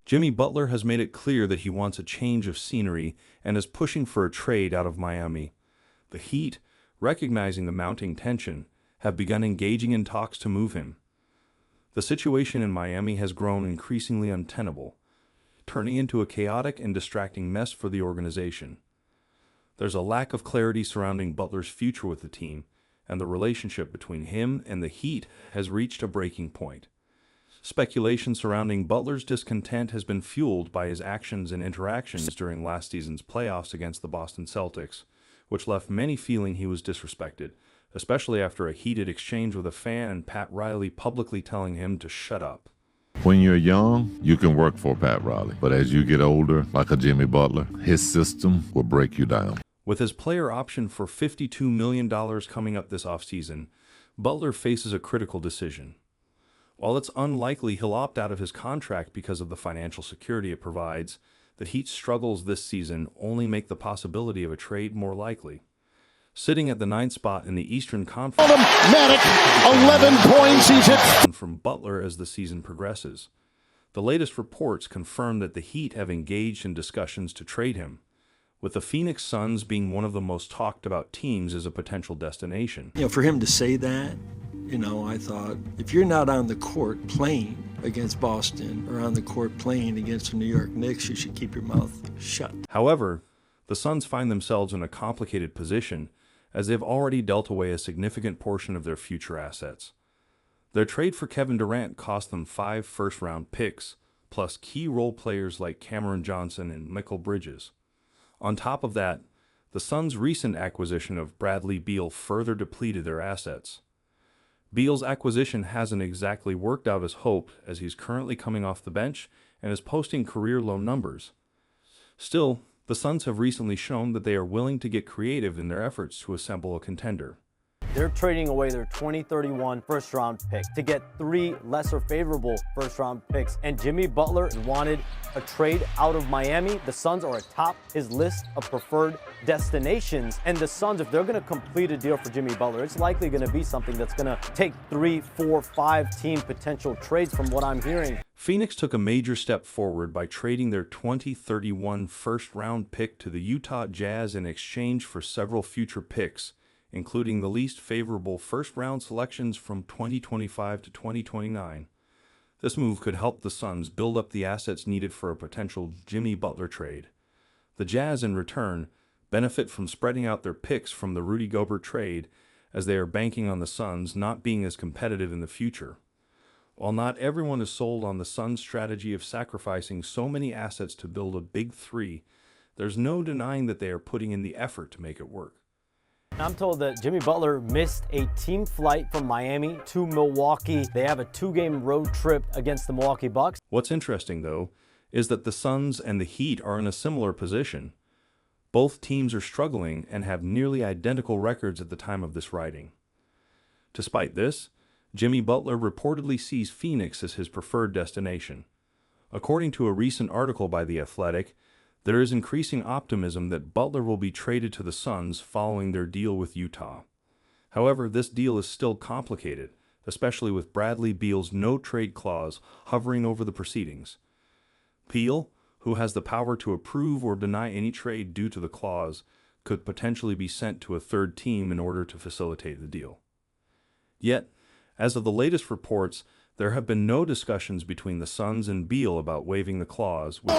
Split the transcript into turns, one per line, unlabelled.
Jimmy Butler has made it clear that he wants a change of scenery and is pushing for a trade out of Miami. The Heat, recognizing the mounting tension, have begun engaging in talks to move him. The situation in Miami has grown increasingly untenable, turning into a chaotic and distracting mess for the organization. There's a lack of clarity surrounding Butler's future with the team, and the relationship between him and the Heat has reached a breaking point. Speculation surrounding Butler's discontent has been fueled by his actions and interactions during last season's playoffs against the Boston Celtics, which left many feeling he was disrespected, especially after a heated exchange with a fan and Pat Riley publicly telling him to shut up.
When you're young, you can work for Pat Riley, but as you get older, like a Jimmy Butler, his system will break you down.
With his player option for $52 million coming up this offseason, Butler faces a critical decision. While it's unlikely he'll opt out of his contract because of the financial security it provides, the Heat's struggles this season only make the possibility of a trade more likely. Sitting at the 9th spot in the Eastern Conference,
Automatic 11 points. He's hit
from Butler as the season progresses. The latest reports confirm that the Heat have engaged in discussions to trade him, with the Phoenix Suns being one of the most talked about teams as a potential destination.
For him to say that, I thought, if you're not on the court playing against Boston or on the court playing against the New York Knicks, you should keep your mouth shut.
However, the Suns find themselves in a complicated position as they've already dealt away a significant portion of their future assets. Their trade for Kevin Durant cost them 5 first-round picks, plus key role players like Cameron Johnson and Mikal Bridges. On top of that, the Suns' recent acquisition of Bradley Beal further depleted their assets. Beal's acquisition hasn't exactly worked out as hoped, as he's currently coming off the bench and is posting career-low numbers. Still, the Suns have recently shown that they are willing to get creative in their efforts to assemble a contender.
They're trading away their 2031 first-round pick to get 3 lesser favorable first-round picks. And Jimmy Butler wanted a trade out of Miami. The Suns are atop his list of preferred destinations. And the Suns, if they're going to complete a deal for Jimmy Butler, it's likely going to be something that's going to take 3, 4, 5 team potential trades from what I'm hearing.
Phoenix took a major step forward by trading their 2031 first-round pick to the Utah Jazz in exchange for several future picks, including the least favorable first-round selections from 2025 to 2029. This move could help the Suns build up the assets needed for a potential Jimmy Butler trade. The Jazz, in return, benefit from spreading out their picks from the Rudy Gobert trade, as they are banking on the Suns not being as competitive in the future. While not everyone is sold on the Suns' strategy of sacrificing so many assets to build a big three, there's no denying that they are putting in the effort to make it work.
I'm told that Jimmy Butler missed a team flight from Miami to Milwaukee. They have a 2-game road trip against the Milwaukee Bucks.
What's interesting, though, is that the Suns and the Heat are in a similar position. Both teams are struggling and have nearly identical records at the time of this writing. Despite this, Jimmy Butler reportedly sees Phoenix as his preferred destination. According to a recent article by The Athletic, there is increasing optimism that Butler will be traded to the Suns following their deal with Utah. However, this deal is still complicated, especially with Bradley Beal's no-trade clause hovering over the proceedings. Beal, who has the power to approve or deny any trade due to the clause, could potentially be sent to a third team in order to facilitate the deal. Yet, as of the latest reports, there have been no discussions between the Suns and Beal about waiving the clause, which